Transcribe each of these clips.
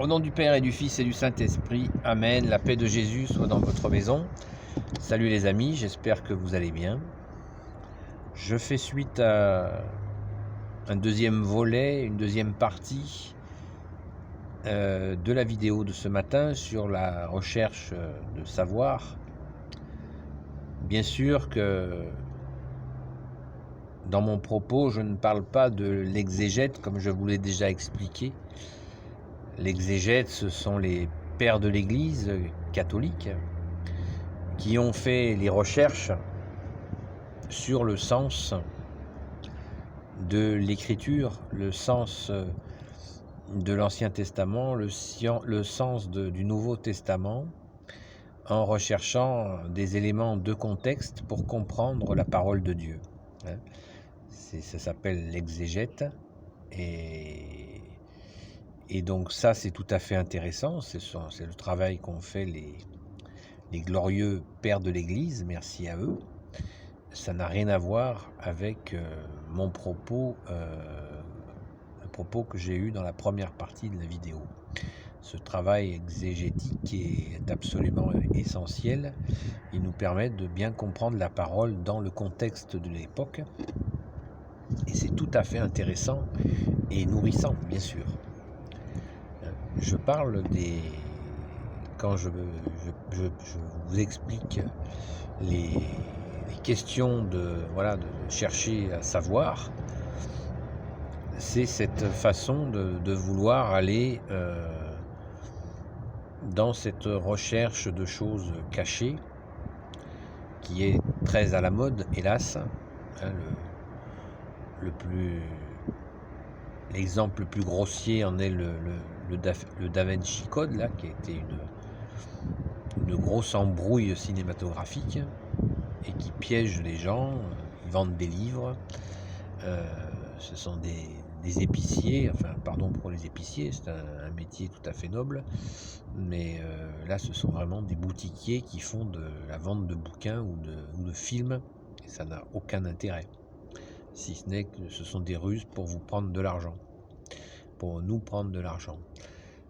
Au nom du Père et du Fils et du Saint-Esprit, Amen. La paix de Jésus soit dans votre maison. Salut les amis, j'espère que vous allez bien. Je fais suite à un deuxième volet, une deuxième partie de la vidéo de ce matin sur la recherche de savoir. Bien sûr que dans mon propos, je ne parle pas de l'exégète comme je vous l'ai déjà expliqué. L'exégète, ce sont les pères de l'Église catholique qui ont fait les recherches sur le sens de l'Écriture, le sens de l'Ancien Testament, le sens du Nouveau Testament, en recherchant des éléments de contexte pour comprendre la parole de Dieu. Ça s'appelle l'exégète. Et donc ça, c'est tout à fait intéressant. C'est le travail qu'ont fait les glorieux pères de l'Église, merci à eux. Ça n'a rien à voir avec mon propos, le propos que j'ai eu dans la première partie de la vidéo. Ce travail exégétique est absolument essentiel. Il nous permet de bien comprendre la parole dans le contexte de l'époque. Et c'est tout à fait intéressant et nourrissant, bien sûr. Je parle quand je vous explique les questions de chercher à savoir, c'est cette façon de vouloir aller dans cette recherche de choses cachées qui est très à la mode, hélas. L'exemple le plus grossier en est le Da Vinci Code, là, qui a été une grosse embrouille cinématographique et qui piège les gens. Ils vendent des livres. Ce sont des épiciers, enfin pardon pour les épiciers, c'est un métier tout à fait noble, mais là ce sont vraiment des boutiquiers qui font de la vente de bouquins ou de films, et ça n'a aucun intérêt, si ce n'est que ce sont des ruses pour vous prendre de l'argent, pour nous prendre de l'argent.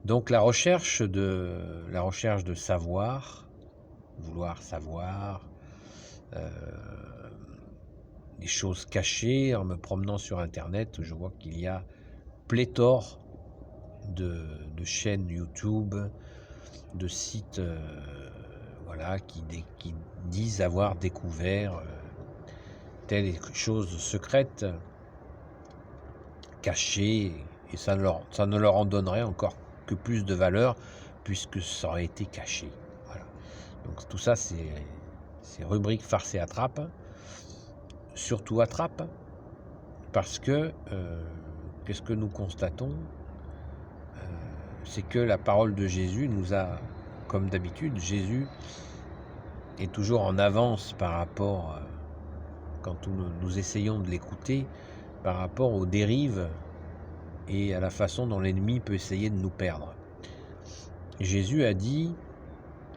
Donc la recherche de savoir, vouloir savoir, des choses cachées. En me promenant sur internet, je vois qu'il y a pléthore de chaînes YouTube, de sites qui disent avoir découvert telle chose secrète, cachée, et ça ne leur en donnerait encore que plus de valeur puisque ça aurait été caché. Voilà. Donc tout ça, c'est rubrique farce et attrape. Surtout attrape, parce que qu'est-ce que nous constatons, c'est que la parole de Jésus nous a, comme d'habitude, Jésus est toujours en avance par rapport, quand nous essayons de l'écouter, par rapport aux dérives et à la façon dont l'ennemi peut essayer de nous perdre. Jésus a dit,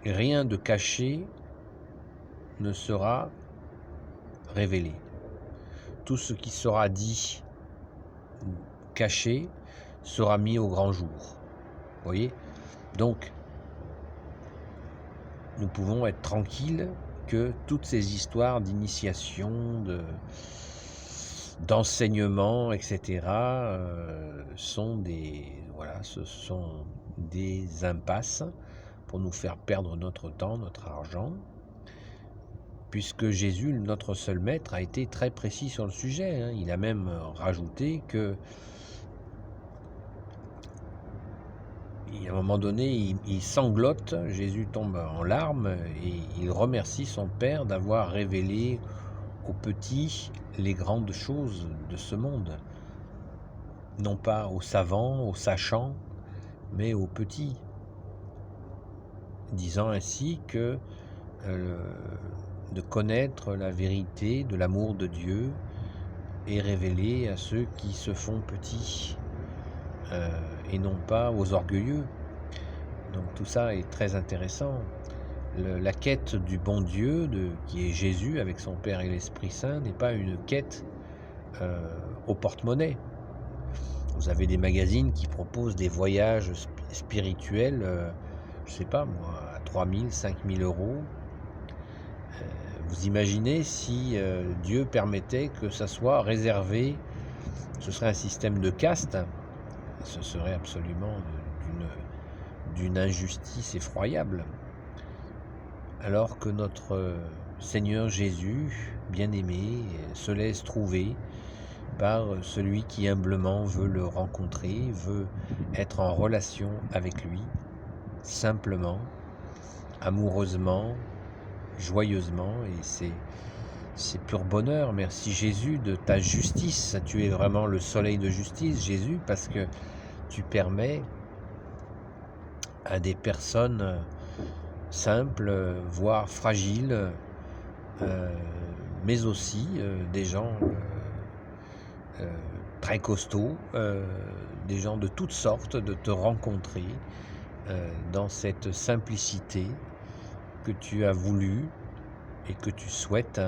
rien de caché ne sera révélé. Tout ce qui sera dit caché sera mis au grand jour. Vous voyez ? Donc, nous pouvons être tranquilles que toutes ces histoires d'initiation, d'enseignement, etc., ce sont des impasses pour nous faire perdre notre temps, notre argent, puisque Jésus, notre seul maître, a été très précis sur le sujet. Il a même rajouté que, à un moment donné, il sanglote, Jésus tombe en larmes et il remercie son Père d'avoir révélé aux petits les grandes choses de ce monde. Non pas aux savants, aux sachants, mais aux petits. Disant ainsi que de connaître la vérité de l'amour de Dieu est révélé à ceux qui se font petits et non pas aux orgueilleux. Donc tout ça est très intéressant. La quête du bon Dieu, qui est Jésus avec son Père et l'Esprit Saint, n'est pas une quête au porte-monnaie. Vous avez des magazines qui proposent des voyages spirituel, je ne sais pas moi, à 3 000, 5 000 euros. Vous imaginez si Dieu permettait que ça soit réservé, ce serait un système de caste, ce serait absolument d'une injustice effroyable. Alors que notre Seigneur Jésus, bien-aimé, se laisse trouver par celui qui humblement veut le rencontrer, veut être en relation avec lui, simplement, amoureusement, joyeusement, et c'est pur bonheur. Merci Jésus de ta justice. Tu es vraiment le soleil de justice, Jésus, parce que tu permets à des personnes simples, voire fragiles, mais aussi des gens très costauds, des gens de toutes sortes, de te rencontrer dans cette simplicité que tu as voulu et que tu souhaites,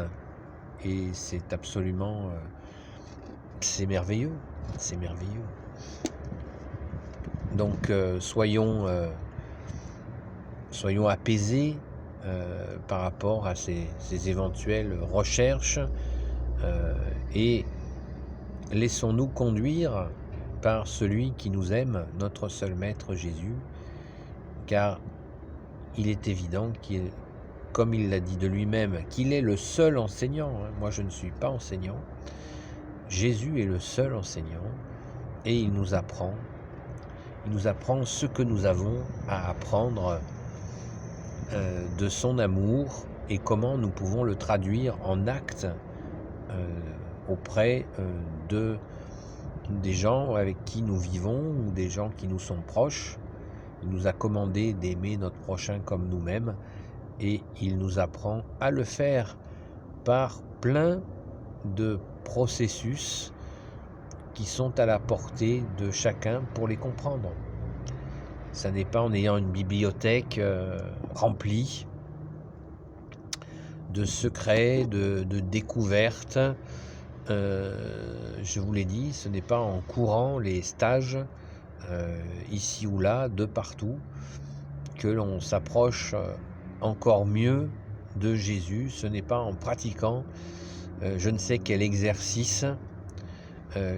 et c'est absolument c'est merveilleux, c'est merveilleux. Donc soyons apaisés par rapport à ces éventuelles recherches et laissons-nous conduire par celui qui nous aime, notre seul Maître Jésus, car il est évident qu'il, comme il l'a dit de lui-même, qu'il est le seul enseignant. Moi, je ne suis pas enseignant. Jésus est le seul enseignant et il nous apprend ce que nous avons à apprendre de son amour et comment nous pouvons le traduire en actes auprès des gens avec qui nous vivons ou des gens qui nous sont proches. Il nous a commandé d'aimer notre prochain comme nous-mêmes et il nous apprend à le faire par plein de processus qui sont à la portée de chacun pour les comprendre. Ça n'est pas en ayant une bibliothèque remplie de secrets, de découvertes. Je vous l'ai dit, ce n'est pas en courant les stages ici ou là, de partout, que l'on s'approche encore mieux de Jésus. Ce n'est pas en pratiquant je ne sais quel exercice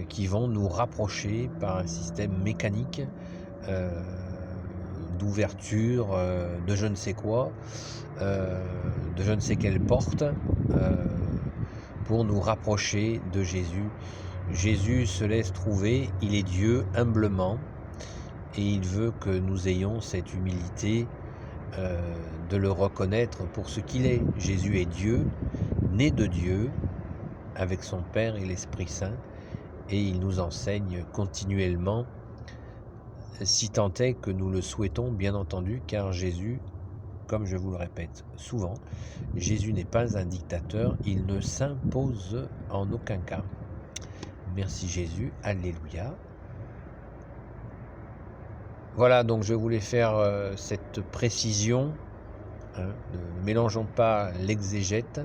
qui vont nous rapprocher par un système mécanique d'ouverture de je ne sais quoi, de je ne sais quelle porte, pour nous rapprocher de Jésus. Jésus se laisse trouver, il est Dieu humblement, et il veut que nous ayons cette humilité de le reconnaître pour ce qu'il est. Jésus est Dieu, né de Dieu, avec son Père et l'Esprit Saint, et il nous enseigne continuellement, si tant est que nous le souhaitons, bien entendu, car Jésus, comme je vous le répète souvent, Jésus n'est pas un dictateur, il ne s'impose en aucun cas. Merci Jésus, alléluia. Voilà, donc je voulais faire cette précision, ne mélangeons pas l'exégète,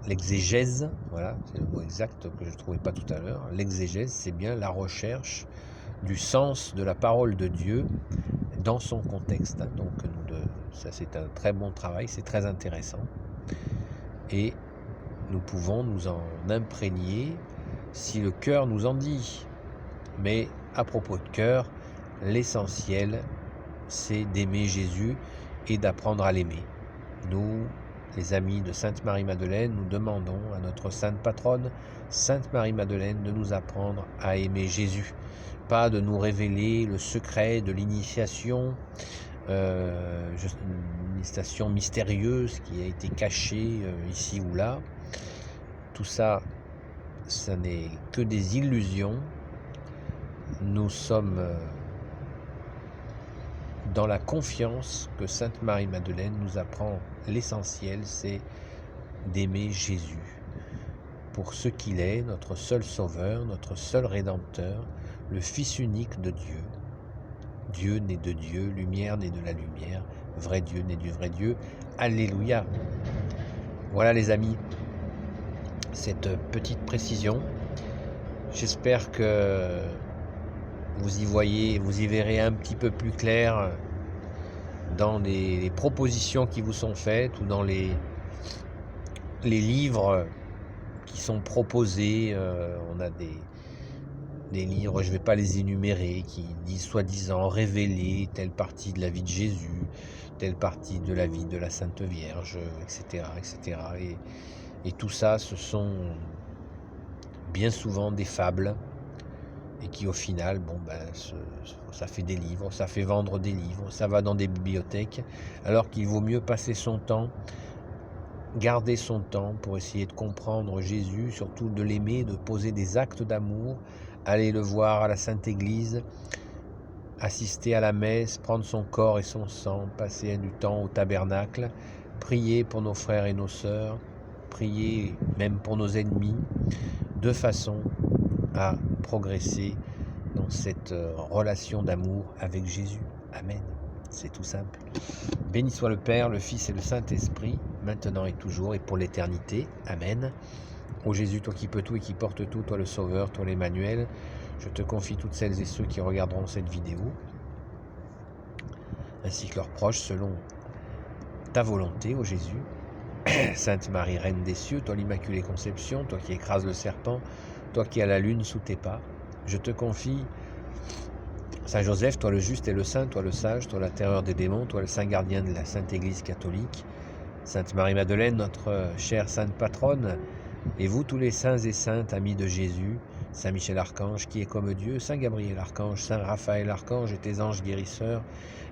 l'exégèse, voilà, c'est le mot exact que je ne trouvais pas tout à l'heure. L'exégèse, c'est bien la recherche du sens de la parole de Dieu dans son contexte. Donc ça c'est un très bon travail, c'est très intéressant. Et nous pouvons nous en imprégner si le cœur nous en dit. Mais à propos de cœur, l'essentiel, c'est d'aimer Jésus et d'apprendre à l'aimer. Nous, les amis de Sainte Marie-Madeleine, nous demandons à notre sainte patronne, Sainte Marie-Madeleine, de nous apprendre à aimer Jésus. Pas de nous révéler le secret de l'initiation, une initiation mystérieuse qui a été cachée ici ou là. Tout ça, ça n'est que des illusions. Nous sommes dans la confiance que Sainte Marie-Madeleine nous apprend l'essentiel, c'est d'aimer Jésus pour ce qu'il est, notre seul sauveur, notre seul rédempteur, le Fils unique de Dieu. Dieu né de Dieu, lumière né de la lumière, vrai Dieu né du vrai Dieu. Alléluia. Voilà les amis, cette petite précision. J'espère que vous y voyez, vous y verrez un petit peu plus clair dans les propositions qui vous sont faites ou dans les livres qui sont proposés. On a des livres, je ne vais pas les énumérer, qui disent soi-disant révéler telle partie de la vie de Jésus, telle partie de la vie de la Sainte Vierge, etc. etc. Et tout ça, ce sont bien souvent des fables, et qui au final, ça fait des livres, ça fait vendre des livres, ça va dans des bibliothèques, alors qu'il vaut mieux passer son temps, garder son temps pour essayer de comprendre Jésus, surtout de l'aimer, de poser des actes d'amour, aller le voir à la Sainte Église, assister à la messe, prendre son corps et son sang, passer du temps au tabernacle, prier pour nos frères et nos sœurs, prier même pour nos ennemis, de façon à progresser dans cette relation d'amour avec Jésus. Amen. C'est tout simple. Béni soit le Père, le Fils et le Saint-Esprit, maintenant et toujours et pour l'éternité. Amen. Ô Jésus, toi qui peux tout et qui portes tout, toi le Sauveur, toi l'Emmanuel, je te confie toutes celles et ceux qui regarderont cette vidéo, ainsi que leurs proches, selon ta volonté, ô Jésus. Sainte Marie, Reine des cieux, toi l'Immaculée Conception, toi qui écrases le serpent, toi qui as la lune sous tes pas, je te confie Saint Joseph, toi le juste et le saint, toi le sage, toi la terreur des démons, toi le saint gardien de la Sainte Église catholique, Sainte Marie-Madeleine, notre chère sainte patronne, et vous tous les saints et saintes, amis de Jésus, Saint Michel Archange qui est comme Dieu, Saint Gabriel Archange, Saint Raphaël Archange et tes anges guérisseurs,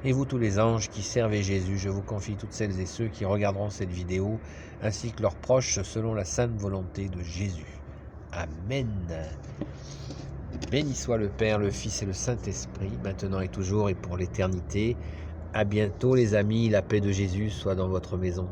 et vous tous les anges qui servez Jésus, je vous confie toutes celles et ceux qui regarderont cette vidéo, ainsi que leurs proches, selon la sainte volonté de Jésus. Amen. Béni soit le Père, le Fils et le Saint-Esprit, maintenant et toujours et pour l'éternité. À bientôt les amis, la paix de Jésus soit dans votre maison.